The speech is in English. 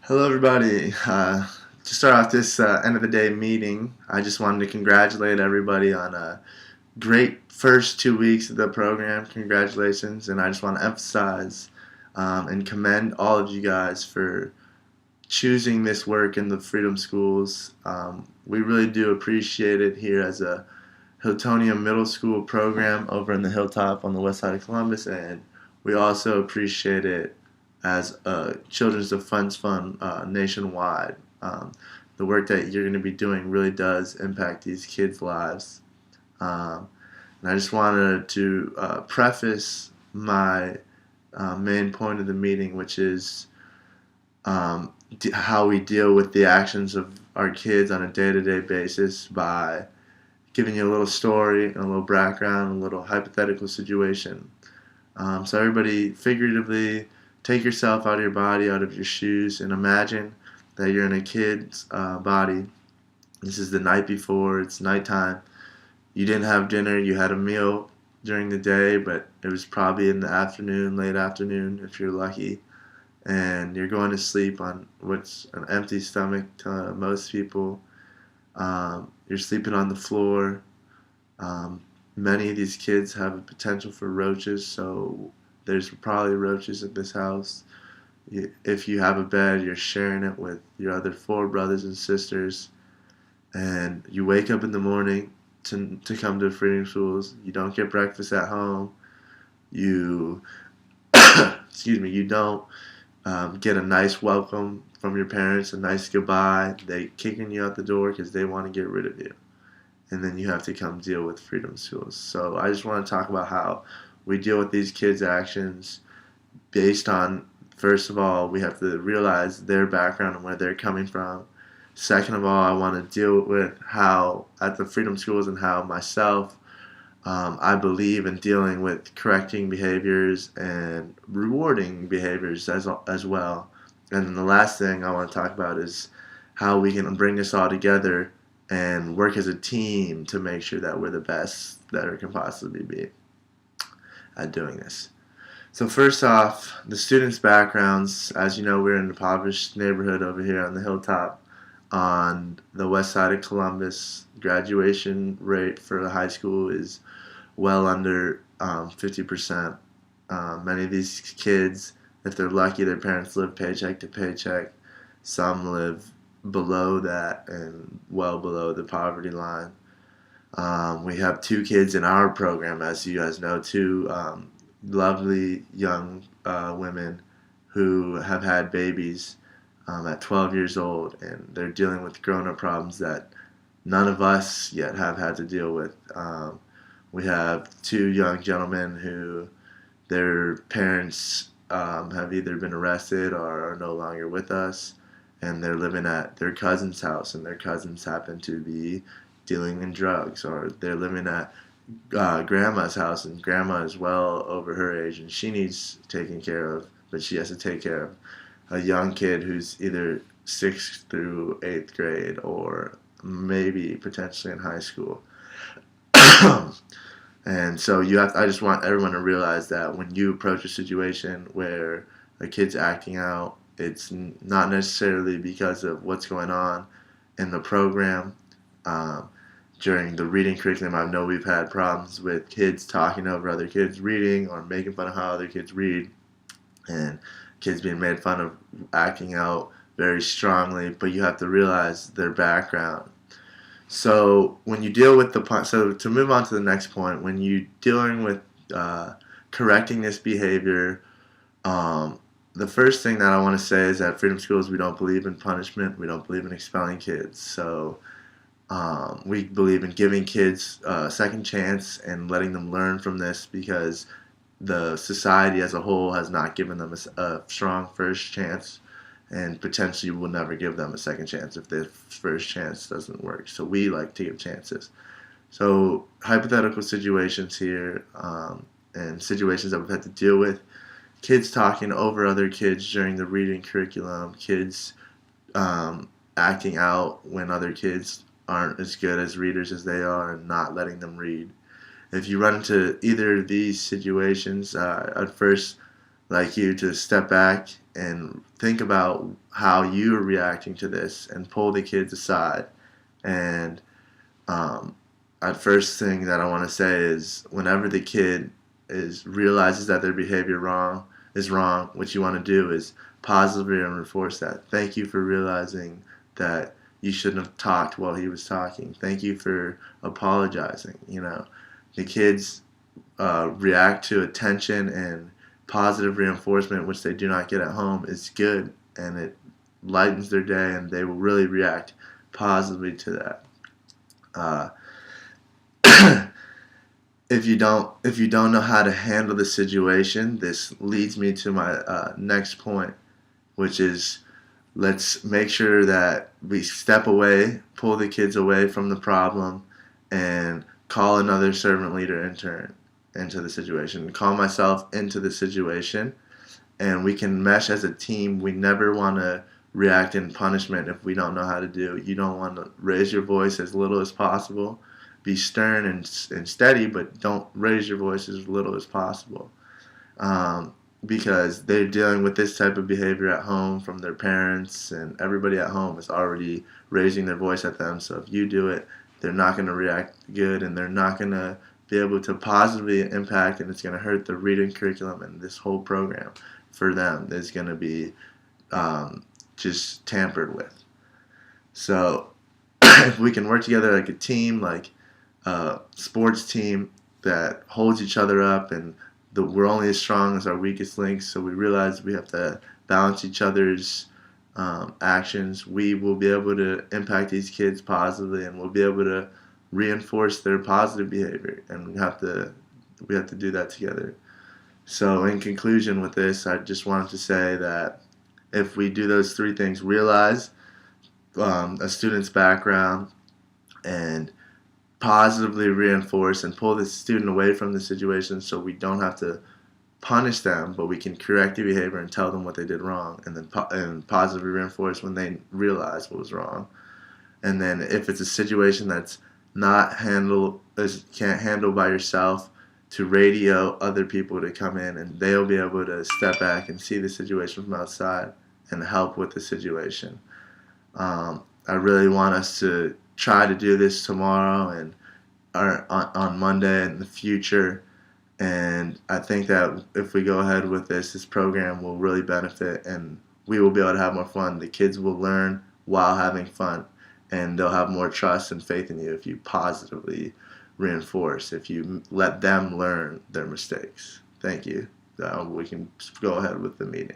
Hello, everybody. To start off this end of the day meeting, I just wanted to congratulate everybody on a great first 2 weeks of the program. Congratulations. And I just want to emphasize and commend all of you guys for choosing this work in the Freedom Schools. We really do appreciate it here as a Hiltonia Middle School program over in the Hilltop on the west side of Columbus, and we also appreciate it as Children's Defense Fund nationwide. The work that you're going to be doing really does impact these kids' lives. Um, and I just wanted to preface my main point of the meeting, which is how we deal with the actions of our kids on a day-to-day basis by giving you a little story and a little background, a little hypothetical situation. So everybody, figuratively, take yourself out of your body, out of your shoes, and imagine that you're in a kid's body. This is the night before, it's nighttime. You didn't have dinner, you had a meal during the day, but it was probably in the afternoon, late afternoon, if you're lucky. And you're going to sleep on what's an empty stomach to most people. You're sleeping on the floor. Um, Many of these kids have a potential for roaches, so there's probably roaches at this house. If you have a bed, you're sharing it with your other four brothers and sisters, and you wake up in the morning to come to Freedom Schools. You don't get breakfast at home. You, excuse me, you don't get a nice welcome from your parents, a nice goodbye. They kicking you out the door because they want to get rid of you, and then you have to come deal with Freedom Schools. So I just want to talk about how we deal with these kids' actions based on, first of all, we have to realize their background and where they're coming from. Second of all, I want to deal with how at the Freedom Schools and how myself, I believe in dealing with correcting behaviors and rewarding behaviors as well. And then the last thing I want to talk about is how we can bring this all together and work as a team to make sure that we're the best that it can possibly be at doing this. So first off, the students' backgrounds. As you know, we're in an impoverished neighborhood over here on the hilltop on the west side of Columbus. Graduation rate for the high school is well under 50%. Many of these kids, if they're lucky, their parents live paycheck to paycheck. Some live below that and well below the poverty line. We have two kids in our program, as you guys know, two lovely young women who have had babies at 12 years old, and they're dealing with grown-up problems that none of us yet have had to deal with. We have two young gentlemen who their parents have either been arrested or are no longer with us, and they're living at their cousin's house, and their cousins happen to be dealing in drugs, or they're living at grandma's house, and grandma is well over her age, and she needs taken care of, but she has to take care of a young kid who's either 6th through 8th grade or maybe potentially in high school. And so I just want everyone to realize that when you approach a situation where a kid's acting out, it's not necessarily because of what's going on in the program. Um, During the reading curriculum, I know we've had problems with kids talking over other kids reading or making fun of how other kids read, and kids being made fun of acting out very strongly, but you have to realize their background. So when you deal with so to move on to the next point, when you dealing with correcting this behavior, the first thing that I want to say is that Freedom Schools, we don't believe in punishment. We don't believe in expelling kids. So we believe in giving kids a second chance and letting them learn from this, because the society as a whole has not given them a strong first chance, and potentially will never give them a second chance if their first chance doesn't work. So we like to give chances. So hypothetical situations here, and situations that we've had to deal with: kids talking over other kids during the reading curriculum, kids acting out when other kids aren't as good as readers as they are and not letting them read. If you run into either of these situations, I'd first like you to step back and think about how you are reacting to this and pull the kids aside. And um, at first thing that I want to say is whenever the kid realizes that their behavior is wrong, what you want to do is positively reinforce that. Thank you for realizing that you shouldn't have talked while he was talking. Thank you for apologizing. The kids react to attention, and positive reinforcement, which they do not get at home, is good, and it lightens their day, and they will really react positively to that. Uh, if you don't know how to handle the situation, this leads me to my next point, which is let's make sure that we step away, pull the kids away from the problem, and call another servant leader intern into the situation. Call myself into the situation, and we can mesh as a team. We never want to react in punishment if we don't know how to do it. You don't want to raise your voice as little as possible. Be stern and steady, but don't raise your voice as little as possible. Because they're dealing with this type of behavior at home from their parents, and everybody at home is already raising their voice at them. So if you do it, they're not going to react good, and they're not going to be able to positively impact, and it's going to hurt the reading curriculum, and this whole program for them is going to be just tampered with. So if we can work together like a team, like a sports team that holds each other up, and we're only as strong as our weakest links, so we realize we have to balance each other's actions. We will be able to impact these kids positively, and we'll be able to reinforce their positive behavior, and we have to do that together. So in conclusion with this, I just wanted to say that if we do those three things, realize a student's background, and positively reinforce and pull the student away from the situation so we don't have to punish them, but we can correct the behavior and tell them what they did wrong, and then and positively reinforce when they realize what was wrong. And then if it's a situation that's not can't handle by yourself, to radio other people to come in, and they'll be able to step back and see the situation from outside and help with the situation. I really want us to try to do this tomorrow and or on Monday in the future. And I think that if we go ahead with this program will really benefit, and we will be able to have more fun. The kids will learn while having fun, and they'll have more trust and faith in you if you positively reinforce, if you let them learn their mistakes. Thank you. We can go ahead with the meeting.